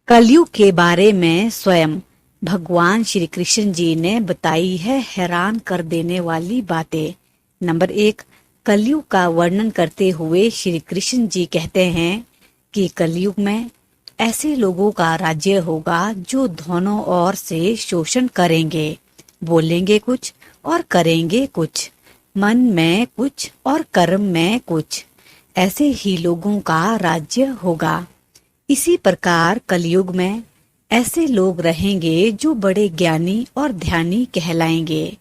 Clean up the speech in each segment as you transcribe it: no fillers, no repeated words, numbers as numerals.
कलयुग के बारे में स्वयं भगवान श्री कृष्ण जी ने बताई है हैरान कर देने वाली बातें। नंबर 1, कलयुग का वर्णन करते हुए श्री कृष्ण जी कहते हैं कि कलयुग में ऐसे लोगों का राज्य होगा जो दोनों ओर से शोषण करेंगे, बोलेंगे कुछ और करेंगे कुछ, मन में कुछ और कर्म में कुछ। ऐसे ही लोगों का राज्य होगा। इसी प्रकार कलयुग में ऐसे लोग रहेंगे जो बड़े ज्ञानी और ध्यानी कहलाएंगे।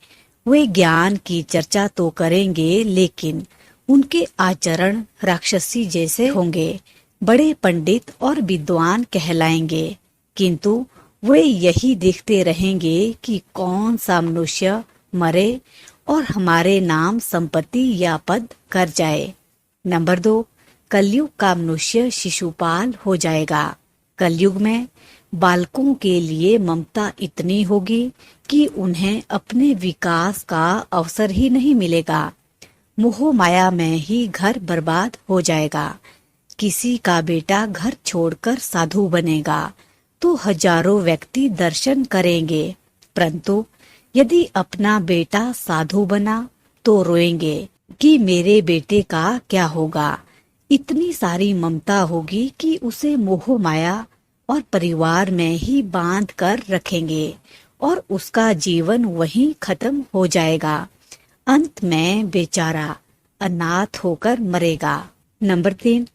वे ज्ञान की चर्चा तो करेंगे लेकिन उनके आचरण राक्षसी जैसे होंगे। बड़े पंडित और विद्वान कहलाएंगे किंतु वे यही देखते रहेंगे कि कौन सा मनुष्य मरे और हमारे नाम संपत्ति या पद कर जाए। नंबर 2, कलयुग का मनुष्य शिशुपाल हो जाएगा। कलयुग में बालकों के लिए ममता इतनी होगी कि उन्हें अपने विकास का अवसर ही नहीं मिलेगा। मोह माया में ही घर बर्बाद हो जाएगा। किसी का बेटा घर छोड़कर साधु बनेगा तो हजारों व्यक्ति दर्शन करेंगे, परंतु यदि अपना बेटा साधु बना तो रोएंगे कि मेरे बेटे का क्या होगा। इतनी सारी ममता होगी कि उसे मोह माया और परिवार में ही बांध कर रखेंगे और उसका जीवन वहीं खत्म हो जाएगा। अंत में बेचारा अनाथ होकर मरेगा। नंबर 3,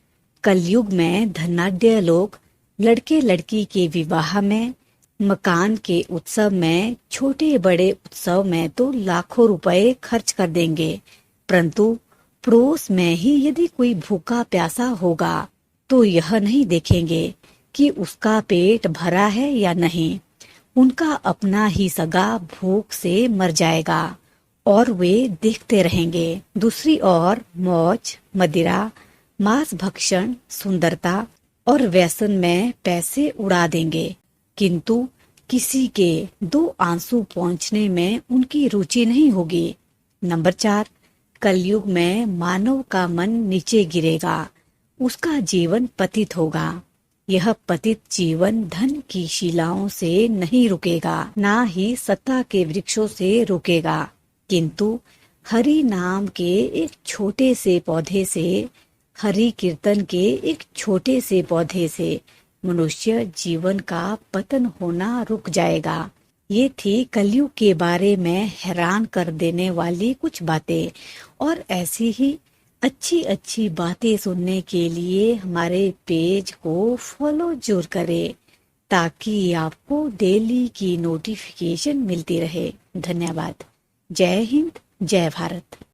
कलयुग में धनाढ्य लोग लड़के लड़की के विवाह में, मकान के उत्सव में, छोटे बड़े उत्सव में तो लाखों रुपए खर्च कर देंगे, परंतु पड़ोस में ही यदि कोई भूखा प्यासा होगा तो यह नहीं देखेंगे कि उसका पेट भरा है या नहीं। उनका अपना ही सगा भूख से मर जाएगा और वे देखते रहेंगे। दूसरी ओर मौज, मदिरा, मांस भक्षण, सुंदरता और व्यसन में पैसे उड़ा देंगे, किंतु किसी के 2 आंसू पहुंचने में उनकी रुचि नहीं होगी। नंबर 4, कलयुग में मानव का मन नीचे गिरेगा, उसका जीवन पतित होगा। यह पतित जीवन धन की शिलाओं से नहीं रुकेगा, ना ही सत्ता के वृक्षों से रुकेगा, किंतु हरि नाम के एक छोटे से पौधे से, हरि कीर्तन के एक छोटे से पौधे से मनुष्य जीवन का पतन होना रुक जाएगा। ये थी कलयुग के बारे में हैरान कर देने वाली कुछ बातें। और ऐसी ही अच्छी अच्छी बातें सुनने के लिए हमारे पेज को फॉलो जरूर करें ताकि आपको डेली की नोटिफिकेशन मिलती रहे। धन्यवाद। जय हिंद, जय भारत।